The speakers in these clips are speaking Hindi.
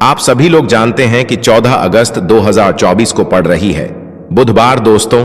आप सभी लोग जानते हैं कि 14 अगस्त 2024 को पड़ रही है बुधवार। दोस्तों,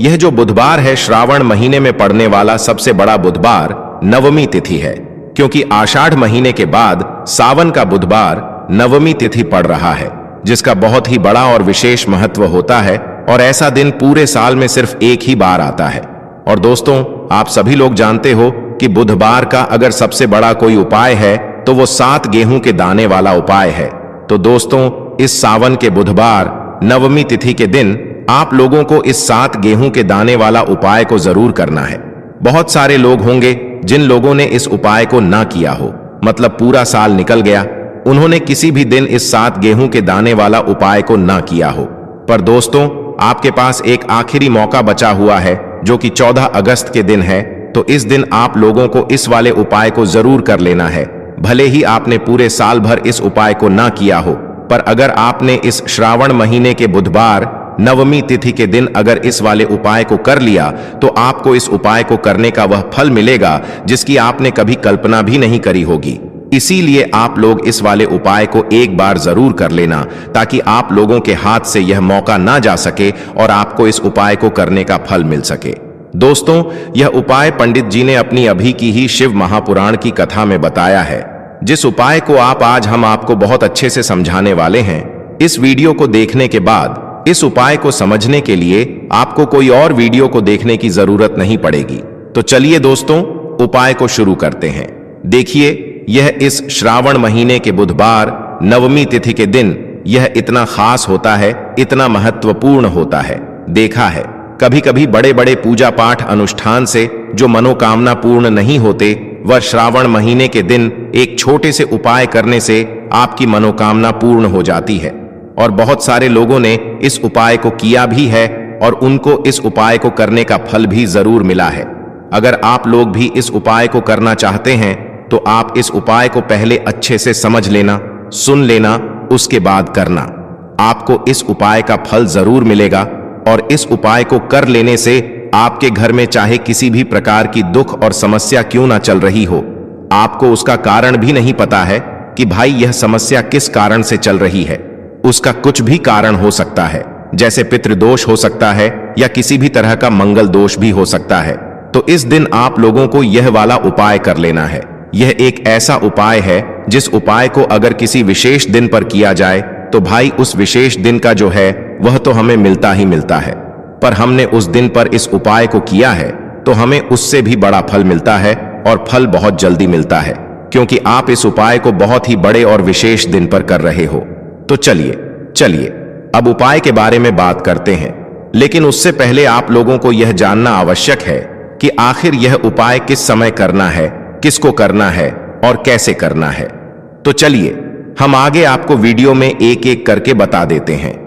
यह जो बुधवार है श्रावण महीने में पड़ने वाला सबसे बड़ा बुधवार नवमी तिथि है, क्योंकि आषाढ़ महीने के बाद सावन का बुधवार नवमी तिथि पड़ रहा है, जिसका बहुत ही बड़ा और विशेष महत्व होता है। और ऐसा दिन पूरे साल में सिर्फ एक ही बार आता है। और दोस्तों, आप सभी लोग जानते हो कि बुधवार का अगर सबसे बड़ा कोई उपाय है तो वो 7 गेहूं के दाने वाला उपाय है। तो दोस्तों, इस सावन के बुधवार नवमी तिथि के दिन आप लोगों को इस 7 गेहूं के दाने वाला उपाय को जरूर करना है। बहुत सारे लोग होंगे जिन लोगों ने इस उपाय को ना किया हो, मतलब पूरा साल निकल गया, उन्होंने किसी भी दिन इस 7 गेहूं के दाने वाला उपाय को ना किया हो। पर दोस्तों, आपके पास एक आखिरी मौका बचा हुआ है, जो कि 14 अगस्त के दिन है। तो इस दिन आप लोगों को इस वाले उपाय को जरूर कर लेना है। भले ही आपने पूरे साल भर इस उपाय को ना किया हो, पर अगर आपने इस श्रावण महीने के बुधवार नवमी तिथि के दिन अगर इस वाले उपाय को कर लिया, तो आपको इस उपाय को करने का वह फल मिलेगा जिसकी आपने कभी कल्पना भी नहीं करी होगी। इसीलिए आप लोग इस वाले उपाय को एक बार जरूर कर लेना, ताकि आप लोगों के हाथ से यह मौका ना जा सके और आपको इस उपाय को करने का फल मिल सके। दोस्तों, यह उपाय पंडित जी ने अपनी अभी की ही शिव महापुराण की कथा में बताया है, जिस उपाय को आज हम आपको बहुत अच्छे से समझाने वाले हैं। इस वीडियो को देखने के बाद इस उपाय को समझने के लिए आपको कोई और वीडियो को देखने की जरूरत नहीं पड़ेगी। तो चलिए दोस्तों, उपाय को शुरू करते हैं। देखिए, यह इस श्रावण महीने के बुधवार नवमी तिथि के दिन यह इतना खास होता है, इतना महत्वपूर्ण होता है। देखा है, कभी कभी बड़े बड़े पूजा पाठ अनुष्ठान से जो मनोकामना पूर्ण नहीं होते, वह श्रावण महीने के दिन एक छोटे से उपाय करने से आपकी मनोकामना पूर्ण हो जाती है। और बहुत सारे लोगों ने इस उपाय को किया भी है और उनको इस उपाय को करने का फल भी जरूर मिला है। अगर आप लोग भी इस उपाय को करना चाहते हैं तो आप इस उपाय को पहले अच्छे से समझ लेना, सुन लेना, उसके बाद करना। आपको इस उपाय का फल जरूर मिलेगा। और इस उपाय को कर लेने से आपके घर में चाहे किसी भी प्रकार की दुख और समस्या क्यों ना चल रही हो, आपको उसका कारण भी नहीं पता है कि भाई यह समस्या किस कारण से चल रही है। उसका कुछ भी कारण हो सकता है, जैसे पितृदोष हो सकता है या किसी भी तरह का मंगल दोष भी हो सकता है। तो इस दिन आप लोगों को यह वाला उपाय कर लेना है। यह एक ऐसा उपाय है जिस उपाय को अगर किसी विशेष दिन पर किया जाए तो भाई उस विशेष दिन का जो है वह तो हमें मिलता ही मिलता है। पर हमने उस दिन पर इस उपाय को किया है तो हमें उससे भी बड़ा फल मिलता है, और फल बहुत जल्दी मिलता है, क्योंकि आप इस उपाय को बहुत ही बड़े और विशेष दिन पर कर रहे हो। तो चलिए अब उपाय के बारे में बात करते हैं। लेकिन उससे पहले आप लोगों को यह जानना आवश्यक है कि आखिर यह उपाय किस समय करना है, किसको करना है और कैसे करना है। तो चलिए हम आगे आपको वीडियो में एक एक करके बता देते हैं।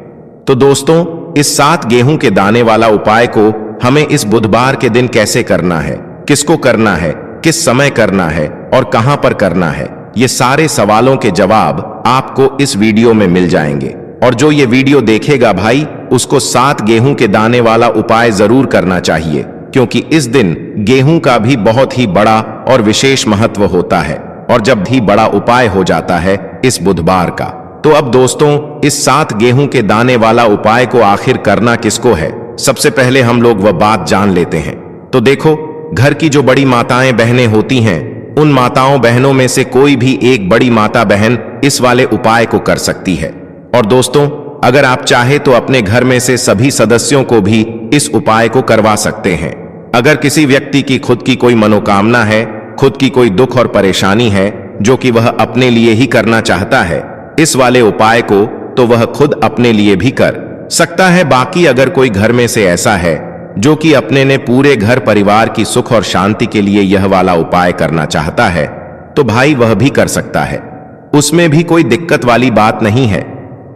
तो दोस्तों, इस 7 गेहूं के दाने वाला उपाय को हमें इस बुधवार के दिन कैसे करना है, किसको करना है, किस समय करना है और कहां पर करना है, ये सारे सवालों के जवाब आपको इस वीडियो में मिल जाएंगे। और जो ये वीडियो देखेगा भाई, उसको 7 गेहूं के दाने वाला उपाय जरूर करना चाहिए, क्योंकि इस दिन गेहूं का भी बहुत ही बड़ा और विशेष महत्व होता है। और जब भी बड़ा उपाय हो जाता है इस बुधवार का, तो अब दोस्तों, इस 7 गेहूं के दाने वाला उपाय को आखिर करना किसको है, सबसे पहले हम लोग वह बात जान लेते हैं। तो देखो, घर की जो बड़ी माताएं बहनें होती हैं, उन माताओं बहनों में से कोई भी एक बड़ी माता बहन इस वाले उपाय को कर सकती है। और दोस्तों, अगर आप चाहे तो अपने घर में से सभी सदस्यों को भी इस उपाय को करवा सकते हैं। अगर किसी व्यक्ति की खुद की कोई मनोकामना है, खुद की कोई दुख और परेशानी है जो कि वह अपने लिए ही करना चाहता है इस वाले उपाय को, तो वह खुद अपने लिए भी कर सकता है। बाकी अगर कोई घर में से ऐसा है जो कि अपने ने पूरे घर परिवार की सुख और शांति के लिए यह वाला उपाय करना चाहता है, तो भाई वह भी कर सकता है। उसमें भी कोई दिक्कत वाली बात नहीं है।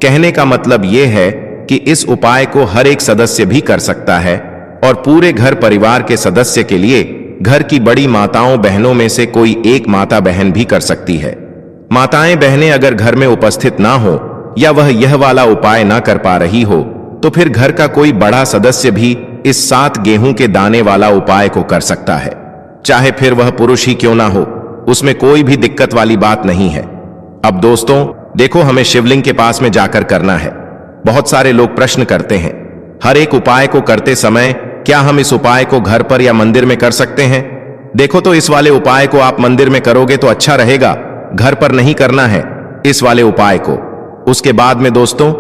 कहने का मतलब यह है कि इस उपाय को हर एक सदस्य भी कर सकता है, और पूरे घर परिवार के सदस्य के लिए घर की बड़ी माताओं बहनों में से कोई एक माता बहन भी कर सकती है। माताएं बहनें अगर घर में उपस्थित ना हो या वह यह वाला उपाय ना कर पा रही हो, तो फिर घर का कोई बड़ा सदस्य भी इस 7 गेहूं के दाने वाला उपाय को कर सकता है, चाहे फिर वह पुरुष ही क्यों ना हो। उसमें कोई भी दिक्कत वाली बात नहीं है। अब दोस्तों, देखो, हमें शिवलिंग के पास में जाकर करना है। बहुत सारे लोग प्रश्न करते हैं, हर एक उपाय को करते समय क्या हम इस उपाय को घर पर या मंदिर में कर सकते हैं? देखो, तो इस वाले उपाय को आप मंदिर में करोगे तो अच्छा रहेगा, घर पर नहीं करना है इस वाले उपाय को। उसके बाद में दोस्तों,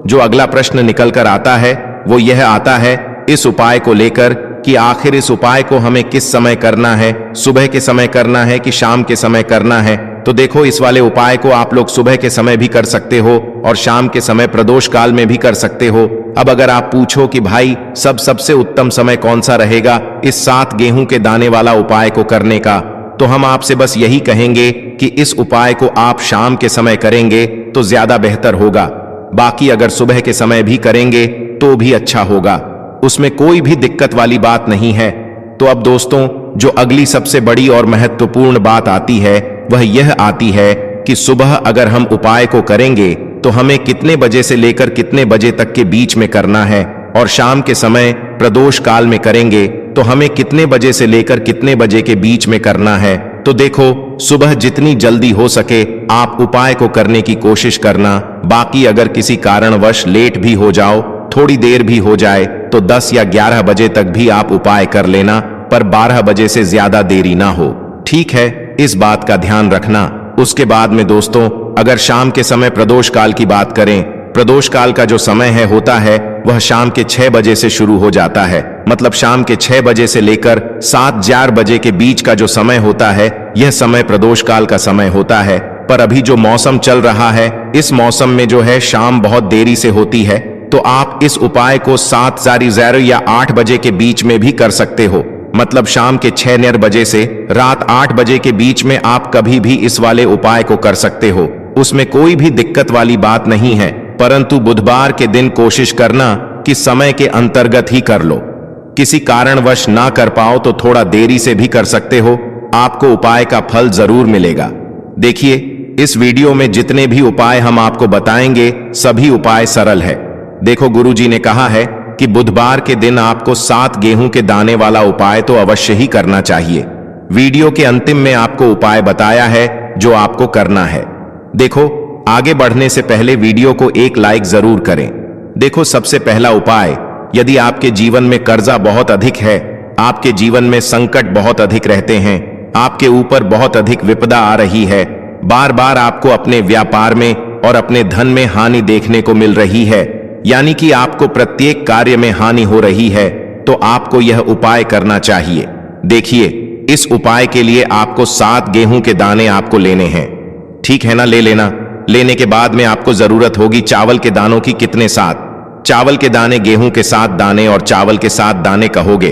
जो अगला प्रश्न निकल कर आता है वो यह आता है इस उपाय को लेकर कि आखिर इस उपाय को हमें किस समय करना है, सुबह के समय करना है कि शाम के समय करना है? तो देखो, इस वाले उपाय को आप लोग सुबह के समय भी कर सकते हो और शाम के समय प्रदोष काल में भी कर सकते हो। अब अगर आप पूछो कि भाई सबसे उत्तम समय कौन सा रहेगा इस 7 गेहूं के दाने वाला उपाय को करने का, तो हम आपसे बस यही कहेंगे कि इस उपाय को आप शाम के समय करेंगे तो ज्यादा बेहतर होगा। बाकी अगर सुबह के समय भी करेंगे तो भी अच्छा होगा, उसमें कोई भी दिक्कत वाली बात नहीं है। तो अब दोस्तों, जो अगली सबसे बड़ी और महत्वपूर्ण बात आती है वह यह आती है कि सुबह अगर हम उपाय को करेंगे तो हमें कितने बजे से लेकर कितने बजे तक के बीच में करना है, और शाम के समय प्रदोष काल में करेंगे तो हमें कितने बजे से लेकर कितने बजे के बीच में करना है। तो देखो, सुबह जितनी जल्दी हो सके आप उपाय को करने की कोशिश करना। बाकी अगर किसी कारणवश लेट भी हो जाओ, थोड़ी देर भी हो जाए, तो 10 या 11 बजे तक भी आप उपाय कर लेना, पर 12 बजे से ज्यादा देरी ना हो। ठीक है, इस बात का ध्यान रखना। उसके बाद में दोस्तों, अगर शाम के समय प्रदोष काल की बात करें, प्रदोष काल का जो समय होता है वह शाम के 6 बजे से शुरू हो जाता है। मतलब शाम के 6 बजे से लेकर 7-4 बजे के बीच का जो समय होता है यह समय प्रदोष काल का समय होता है। पर अभी जो मौसम चल रहा है, इस मौसम में जो है शाम बहुत देरी से होती है, तो आप इस उपाय को 7:00 या 8 बजे के बीच में भी कर सकते हो। मतलब शाम के 6 बजे से रात 8 बजे के बीच में आप कभी भी इस वाले उपाय को कर सकते हो, उसमें कोई भी दिक्कत वाली बात नहीं है। परंतु बुधवार के दिन कोशिश करना कि समय के अंतर्गत ही कर लो। किसी कारणवश ना कर पाओ तो थोड़ा देरी से भी कर सकते हो, आपको उपाय का फल जरूर मिलेगा। देखिए, इस वीडियो में जितने भी उपाय हम आपको बताएंगे सभी उपाय सरल है। देखो, गुरुजी ने कहा है कि बुधवार के दिन आपको 7 गेहूं के दाने वाला उपाय तो अवश्य ही करना चाहिए। वीडियो के अंतिम में आपको उपाय बताया है जो आपको करना है। देखो, आगे बढ़ने से पहले वीडियो को एक लाइक जरूर करें। देखो, सबसे पहला उपाय, यदि आपके जीवन में कर्जा बहुत अधिक है, आपके जीवन में संकट बहुत अधिक रहते हैं, आपके ऊपर बहुत अधिक विपदा आ रही है, बार बार आपको अपने व्यापार में और अपने धन में हानि देखने को मिल रही है, यानी कि आपको प्रत्येक कार्य में हानि हो रही है, तो आपको यह उपाय करना चाहिए। देखिए, इस उपाय के लिए आपको 7 गेहूं के दाने आपको लेने हैं। ठीक है ना? ले लेना। लेने के बाद में आपको जरूरत होगी चावल के दानों की। कितने? 7 चावल के दाने। गेहूं के 7 दाने और चावल के 7 दाने कहोगे?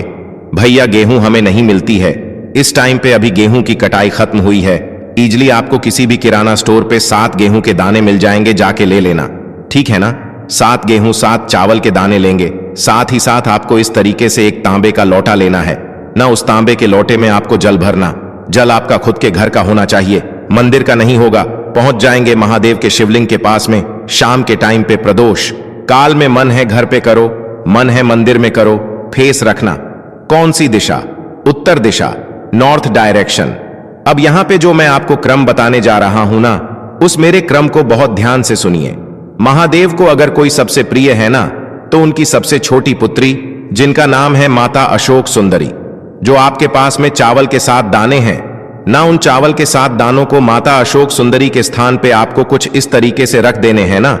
भैया, गेहूं हमें नहीं मिलती है इस टाइम पे, अभी गेहूं की कटाई खत्म हुई है। इजली आपको किसी भी किराना स्टोर पे 7 गेहूं के दाने मिल जाएंगे, जाके ले लेना। ठीक है ना? 7 गेहूं 7 चावल के दाने लेंगे। साथ ही साथ आपको इस तरीके से एक तांबे का लोटा लेना है ना। उस तांबे के लोटे में आपको जल भरना। जल आपका खुद के घर का होना चाहिए, मंदिर का नहीं होगा। पहुंच जाएंगे महादेव के शिवलिंग के पास में शाम के टाइम पे। प्रदोष काल में मन है घर पे करो, मन है मंदिर में करो। फेस रखना कौन सी दिशा? उत्तर दिशा, नॉर्थ डायरेक्शन। अब यहां पे जो मैं आपको क्रम बताने जा रहा हूं ना, उस मेरे क्रम को बहुत ध्यान से सुनिए। महादेव को अगर कोई सबसे प्रिय है ना, तो उनकी सबसे छोटी पुत्री, जिनका नाम है माता अशोक सुंदरी, जो आपके पास में चावल के 7 दाने हैं ना, उन चावल के 7 दानों को माता अशोक सुंदरी के स्थान पे आपको कुछ इस तरीके से रख देने हैं ना।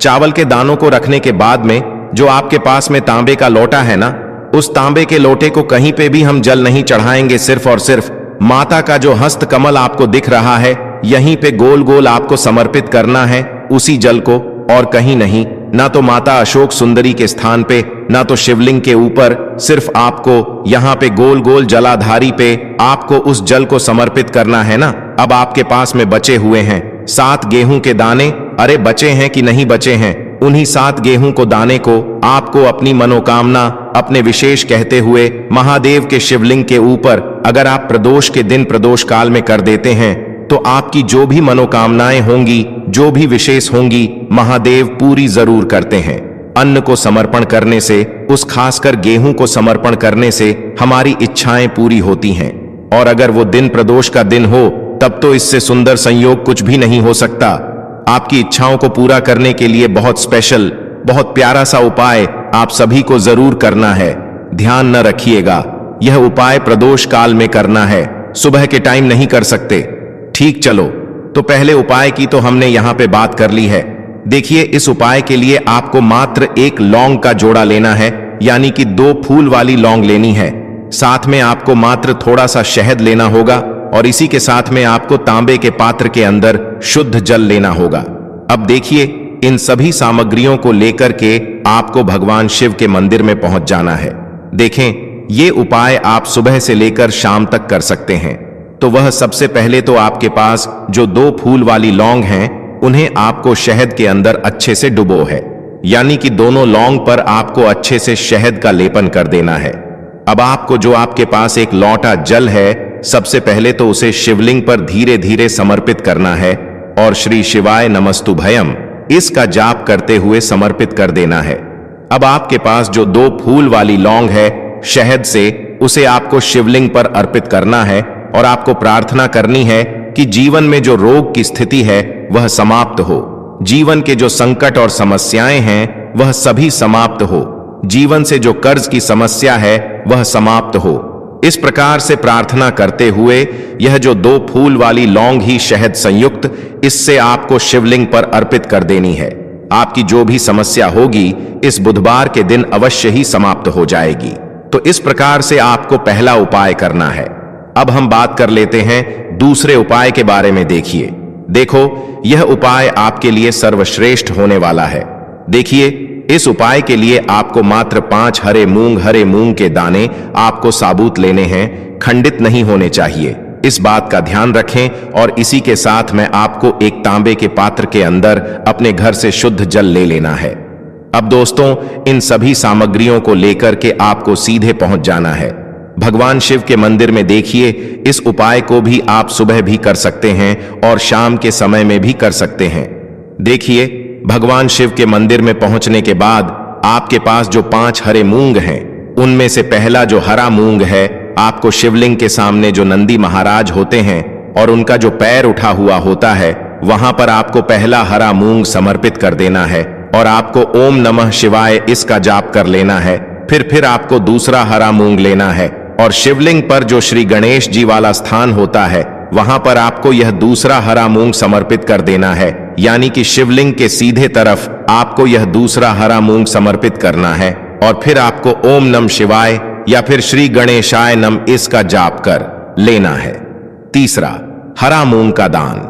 चावल के दानों को रखने के बाद में जो आपके पास में तांबे का लोटा है ना, उस तांबे के लोटे को कहीं पे भी हम जल नहीं चढ़ाएंगे। सिर्फ और सिर्फ माता का जो हस्त कमल आपको दिख रहा है, यहीं पे गोल गोल आपको समर्पित करना है उसी जल को, और कहीं नहीं। ना तो माता अशोक सुंदरी के स्थान पे, ना तो शिवलिंग के ऊपर, सिर्फ आपको यहाँ पे गोल गोल जलाधारी पे आपको उस जल को समर्पित करना है ना। अब आपके पास में बचे हुए हैं 7 गेहूं के दाने। अरे बचे हैं कि नहीं बचे हैं? उन्हीं 7 गेहूं को दाने को आपको अपनी मनोकामना, अपने विशेष कहते हुए महादेव के शिवलिंग के ऊपर अगर आप प्रदोष के दिन प्रदोष काल में कर देते हैं, तो आपकी जो भी मनोकामनाएं होंगी, जो भी विशेष होंगी, महादेव पूरी जरूर करते हैं। अन्न को समर्पण करने से, उस खासकर गेहूं को समर्पण करने से हमारी इच्छाएं पूरी होती हैं। और अगर वो दिन प्रदोष का दिन हो, तब तो इससे सुंदर संयोग कुछ भी नहीं हो सकता। आपकी इच्छाओं को पूरा करने के लिए बहुत स्पेशल, बहुत प्यारा सा उपाय आप सभी को जरूर करना है। ध्यान न रखिएगा, यह उपाय प्रदोष काल में करना है, सुबह के टाइम नहीं कर सकते। ठीक, चलो तो पहले उपाय की तो हमने यहां पे बात कर ली है। देखिए, इस उपाय के लिए आपको मात्र एक लौंग का जोड़ा लेना है, यानी कि 2 फूल वाली लौंग लेनी है। साथ में आपको मात्र थोड़ा सा शहद लेना होगा और इसी के साथ में आपको तांबे के पात्र के अंदर शुद्ध जल लेना होगा। अब देखिए, इन सभी सामग्रियों को लेकर के आपको भगवान शिव के मंदिर में पहुंच जाना है। देखें, ये उपाय आप सुबह से लेकर शाम तक कर सकते हैं। तो वह सबसे पहले तो आपके पास जो 2 फूल वाली लौंग हैं, उन्हें आपको शहद के अंदर अच्छे से डुबो है, यानी कि दोनों लौंग पर आपको अच्छे से शहद का लेपन कर देना है। अब आपको जो आपके पास एक लौटा जल है, सबसे पहले तो उसे शिवलिंग पर धीरे धीरे समर्पित करना है और श्री शिवाय नमस्तुभयम इसका जाप करते हुए समर्पित कर देना है। अब आपके पास जो 2 फूल वाली लौंग है शहद से, उसे आपको शिवलिंग पर अर्पित करना है और आपको प्रार्थना करनी है कि जीवन में जो रोग की स्थिति है वह समाप्त हो, जीवन के जो संकट और समस्याएं हैं वह सभी समाप्त हो, जीवन से जो कर्ज की समस्या है वह समाप्त हो। इस प्रकार से प्रार्थना करते हुए यह जो 2 फूल वाली लौंग ही शहद संयुक्त, इससे आपको शिवलिंग पर अर्पित कर देनी है। आपकी जो भी समस्या होगी इस बुधवार के दिन अवश्य ही समाप्त हो जाएगी। तो इस प्रकार से आपको पहला उपाय करना है। अब हम बात कर लेते हैं दूसरे उपाय के बारे में। देखो, यह उपाय आपके लिए सर्वश्रेष्ठ होने वाला है। देखिए, इस उपाय के लिए आपको मात्र 5 हरे मूंग के दाने आपको साबुत लेने हैं, खंडित नहीं होने चाहिए। इस बात का ध्यान रखें और इसी के साथ में आपको एक तांबे के पात्र के अंदर अपने घर से शुद्ध जल ले लेना है। अब दोस्तों, इन सभी सामग्रियों को लेकर के आपको सीधे पहुंच जाना है भगवान शिव के मंदिर में। देखिए, इस उपाय को भी आप सुबह भी कर सकते हैं और शाम के समय में भी कर सकते हैं। देखिए, भगवान शिव के मंदिर में पहुंचने के बाद आपके पास जो 5 हरे मूंग हैं, उनमें से पहला जो हरा मूंग है, आपको शिवलिंग के सामने जो नंदी महाराज होते हैं और उनका जो पैर उठा हुआ होता है, वहां पर आपको पहला हरा मूंग समर्पित कर देना है और आपको ओम नमः शिवाय इसका जाप कर लेना है। फिर आपको दूसरा हरा मूंग लेना है और शिवलिंग पर जो श्री गणेश जी वाला स्थान होता है, वहां पर आपको यह दूसरा हरा मूंग समर्पित कर देना है, यानी कि शिवलिंग के सीधे तरफ आपको यह दूसरा हरा मूंग समर्पित करना है और फिर आपको ओम नमः शिवाय या फिर श्री गणेशाय नम इसका जाप कर लेना है। तीसरा, हरा मूंग का दान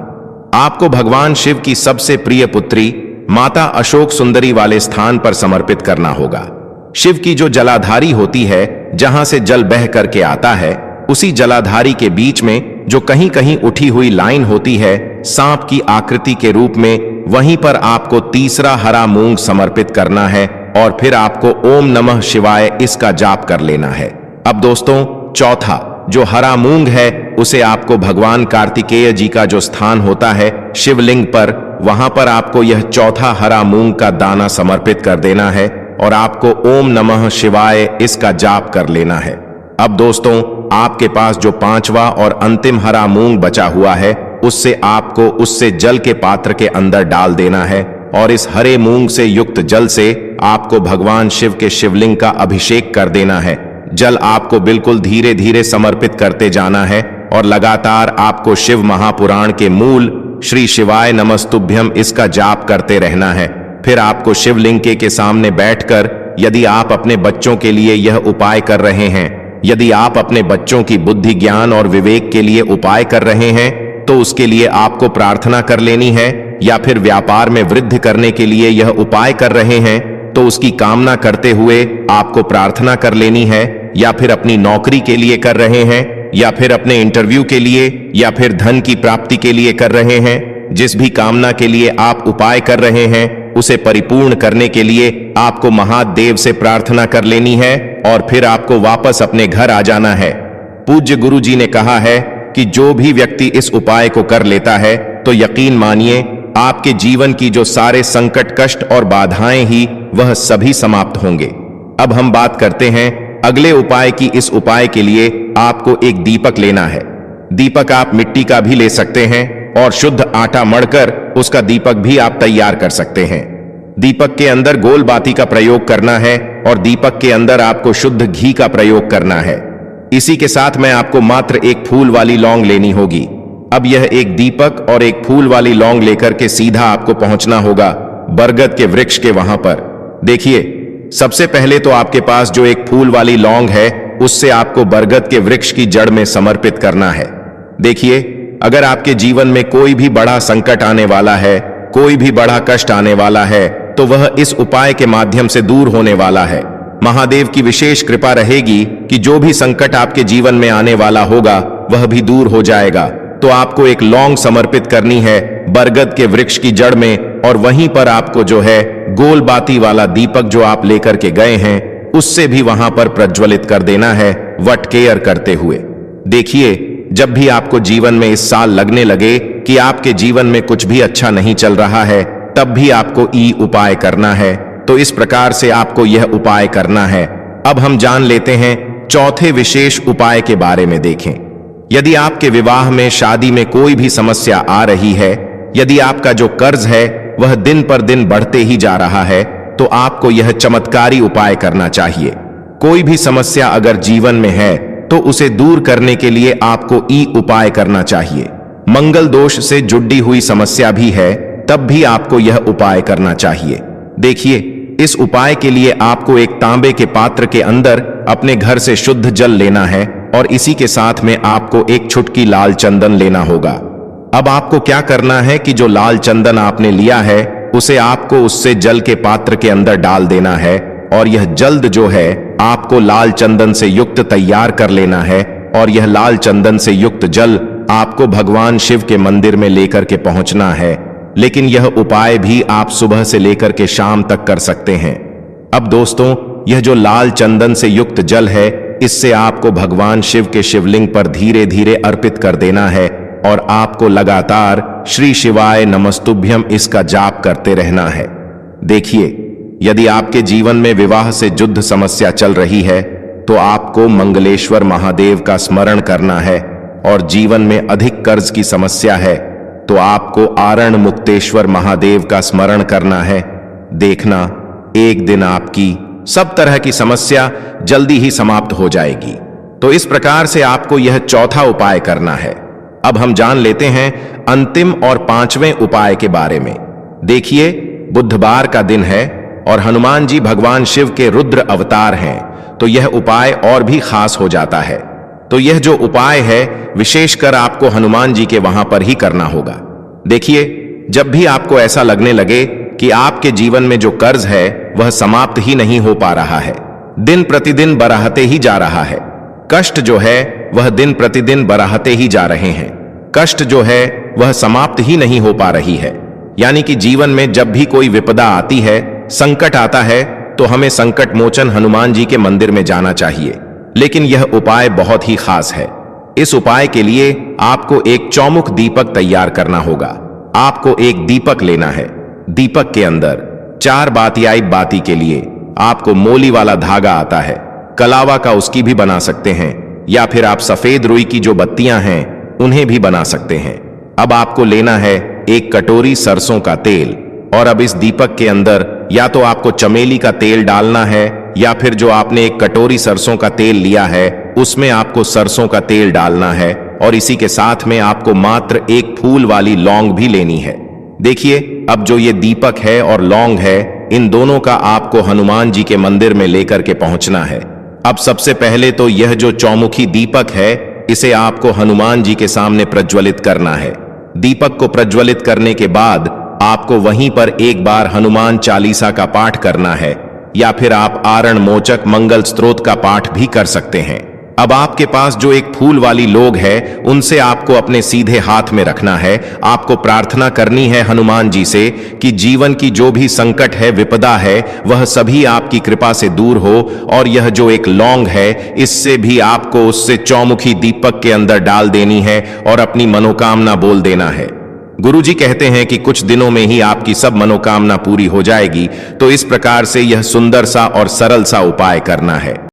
आपको भगवान शिव की सबसे प्रिय पुत्री माता अशोक सुंदरी वाले स्थान पर समर्पित करना होगा। शिव की जो जलाधारी होती है, जहां से जल बह करके आता है, उसी जलाधारी के बीच में जो कहीं कहीं उठी हुई लाइन होती है सांप की आकृति के रूप में, वहीं पर आपको तीसरा हरा मूंग समर्पित करना है और फिर आपको ओम नमः शिवाय इसका जाप कर लेना है। अब दोस्तों, चौथा जो हरा मूंग है, उसे आपको भगवान कार्तिकेय जी का जो स्थान होता है शिवलिंग पर, वहां पर आपको यह चौथा हरा मूंग का दाना समर्पित कर देना है और आपको ओम नमः शिवाय इसका जाप कर लेना है। अब दोस्तों, आपके पास जो 5वां और अंतिम हरा मूंग बचा हुआ है, उससे आपको उससे जल के पात्र के अंदर डाल देना है और इस हरे मूंग से युक्त जल से आपको भगवान शिव के शिवलिंग का अभिषेक कर देना है। जल आपको बिल्कुल धीरे धीरे समर्पित करते जाना है और लगातार आपको शिव महापुराण के मूल श्री शिवाय नमस्तुभ्यम इसका जाप करते रहना है। फिर आपको शिवलिंग के सामने बैठकर, यदि आप अपने बच्चों के लिए यह उपाय कर रहे हैं, यदि आप अपने बच्चों की बुद्धि ज्ञान और विवेक के लिए उपाय कर रहे हैं, तो उसके लिए आपको प्रार्थना कर लेनी है, या फिर व्यापार में वृद्धि करने के लिए यह उपाय कर रहे हैं तो उसकी कामना करते हुए आपको प्रार्थना कर लेनी है, या फिर अपनी नौकरी के लिए कर रहे हैं, या फिर अपने इंटरव्यू के लिए, या फिर धन की प्राप्ति के लिए कर रहे हैं। जिस भी कामना के लिए आप उपाय कर रहे हैं, उसे परिपूर्ण करने के लिए आपको महादेव से प्रार्थना कर लेनी है और फिर आपको वापस अपने घर आ जाना है। पूज्य गुरु जी ने कहा है कि जो भी व्यक्ति इस उपाय को कर लेता है, तो यकीन मानिए आपके जीवन की जो सारे संकट, कष्ट और बाधाएं ही वह सभी समाप्त होंगे। अब हम बात करते हैं अगले उपाय की। इस उपाय के लिए आपको एक दीपक लेना है। दीपक आप मिट्टी का भी ले सकते हैं और शुद्ध आटा मढ़कर उसका दीपक भी आप तैयार कर सकते हैं। दीपक के अंदर गोल बाती का प्रयोग करना है और दीपक के अंदर आपको शुद्ध घी का प्रयोग करना है। इसी के साथ में आपको मात्र एक फूल वाली लौंग लेनी होगी। अब यह एक दीपक और एक फूल वाली लौंग लेकर के सीधा आपको पहुंचना होगा बरगद के वृक्ष के वहां पर। देखिए, सबसे पहले तो आपके पास जो एक फूल वाली लौंग है उससे आपको बरगद के वृक्ष की जड़ में समर्पित करना है। देखिए, अगर आपके जीवन में कोई भी बड़ा संकट आने वाला है, कोई भी बड़ा कष्ट आने वाला है, तो वह इस उपाय के माध्यम से दूर होने वाला है। महादेव की विशेष कृपा रहेगी कि जो भी संकट आपके जीवन में आने वाला होगा वह भी दूर हो जाएगा। तो आपको एक लौंग समर्पित करनी है बरगद के वृक्ष की जड़ में, और वहीं पर आपको जो है गोल बाती वाला दीपक जो आप लेकर के गए हैं उससे भी वहां पर प्रज्वलित कर देना है वट केयर करते हुए। देखिए, जब भी आपको जीवन में इस साल लगने लगे कि आपके जीवन में कुछ भी अच्छा नहीं चल रहा है, तब भी आपको ई उपाय करना है। तो इस प्रकार से आपको यह उपाय करना है। अब हम जान लेते हैं चौथे विशेष उपाय के बारे में। देखें, यदि आपके विवाह में, शादी में कोई भी समस्या आ रही है, यदि आपका जो कर्ज है वह दिन पर दिन बढ़ते ही जा रहा है, तो आपको यह चमत्कारी उपाय करना चाहिए। कोई भी समस्या अगर जीवन में है तो उसे दूर करने के लिए आपको ई उपाय करना चाहिए। मंगल दोष से जुड़ी हुई समस्या भी है तब भी आपको यह उपाय करना चाहिए। देखिए, इस उपाय के लिए आपको एक तांबे के पात्र के अंदर अपने घर से शुद्ध जल लेना है और इसी के साथ में आपको एक चुटकी लाल चंदन लेना होगा। अब आपको क्या करना है कि जो लाल चंदन आपने लिया है उसे आपको उससे जल के पात्र के अंदर डाल देना है, और यह जल्द जो है आपको लाल चंदन से युक्त तैयार कर लेना है, और यह लाल चंदन से युक्त जल आपको भगवान शिव के मंदिर में लेकर के पहुंचना है। लेकिन यह उपाय भी आप सुबह से लेकर के शाम तक कर सकते हैं। अब दोस्तों, यह जो लाल चंदन से युक्त जल है, इससे आपको भगवान शिव के शिवलिंग पर धीरे धीरे अर्पित कर देना है, और आपको लगातार श्री शिवाय नमस्तुभ्यम इसका जाप करते रहना है। देखिए, यदि आपके जीवन में विवाह से जुद्ध समस्या चल रही है तो आपको मंगलेश्वर महादेव का स्मरण करना है, और जीवन में अधिक कर्ज की समस्या है तो आपको आरण मुक्तेश्वर महादेव का स्मरण करना है। देखना, एक दिन आपकी सब तरह की समस्या जल्दी ही समाप्त हो जाएगी। तो इस प्रकार से आपको यह चौथा उपाय करना है। अब हम जान लेते हैं अंतिम और पांचवें उपाय के बारे में। देखिए, बुधवार का दिन है और हनुमान जी भगवान शिव के रुद्र अवतार हैं, तो यह उपाय और भी खास हो जाता है। तो यह जो उपाय है विशेषकर आपको हनुमान जी के वहां पर ही करना होगा। देखिए, जब भी आपको ऐसा लगने लगे कि आपके जीवन में जो कर्ज है वह समाप्त ही नहीं हो पा रहा है, दिन प्रतिदिन बढ़ते ही जा रहा है, कष्ट जो है वह दिन प्रतिदिन बढ़ते ही जा रहे हैं, कष्ट जो है वह समाप्त ही नहीं हो पा रही है, यानी कि जीवन में जब भी कोई विपदा आती है, संकट आता है, तो हमें संकट मोचन हनुमान जी के मंदिर में जाना चाहिए। लेकिन यह उपाय बहुत ही खास है। इस उपाय के लिए आपको एक चौमुख दीपक तैयार करना होगा। आपको एक दीपक लेना है। दीपक के अंदर 4 बातियाई बाती के लिए आपको मोली वाला धागा आता है, कलावा का उसकी भी बना सकते हैं, या फिर आप सफेद रुई की जो बत्तियां हैं उन्हें भी बना सकते हैं। अब आपको लेना है एक कटोरी सरसों का तेल, और अब इस दीपक के अंदर या तो आपको चमेली का तेल डालना है, या फिर जो आपने एक कटोरी सरसों का तेल लिया है उसमें आपको सरसों का तेल डालना है, और इसी के साथ में आपको मात्र एक फूल वाली लौंग भी लेनी है। देखिए, अब जो ये दीपक है और लौंग है, इन दोनों का आपको हनुमान जी के मंदिर में लेकर के पहुंचना है। अब सबसे पहले तो यह जो चौमुखी दीपक है इसे आपको हनुमान जी के सामने प्रज्वलित करना है। दीपक को प्रज्वलित करने के बाद आपको वहीं पर एक बार हनुमान चालीसा का पाठ करना है, या फिर आप आरण मोचक मंगल स्तोत्र का पाठ भी कर सकते हैं। अब आपके पास जो एक फूल वाली लोग है उनसे आपको अपने सीधे हाथ में रखना है। आपको प्रार्थना करनी है हनुमान जी से कि जीवन की जो भी संकट है, विपदा है, वह सभी आपकी कृपा से दूर हो, और यह जो एक लौंग है इससे भी आपको उससे चौमुखी दीपक के अंदर डाल देनी है और अपनी मनोकामना बोल देना है। गुरुजी कहते हैं कि कुछ दिनों में ही आपकी सब मनोकामना पूरी हो जाएगी। तो इस प्रकार से यह सुंदर सा और सरल सा उपाय करना है।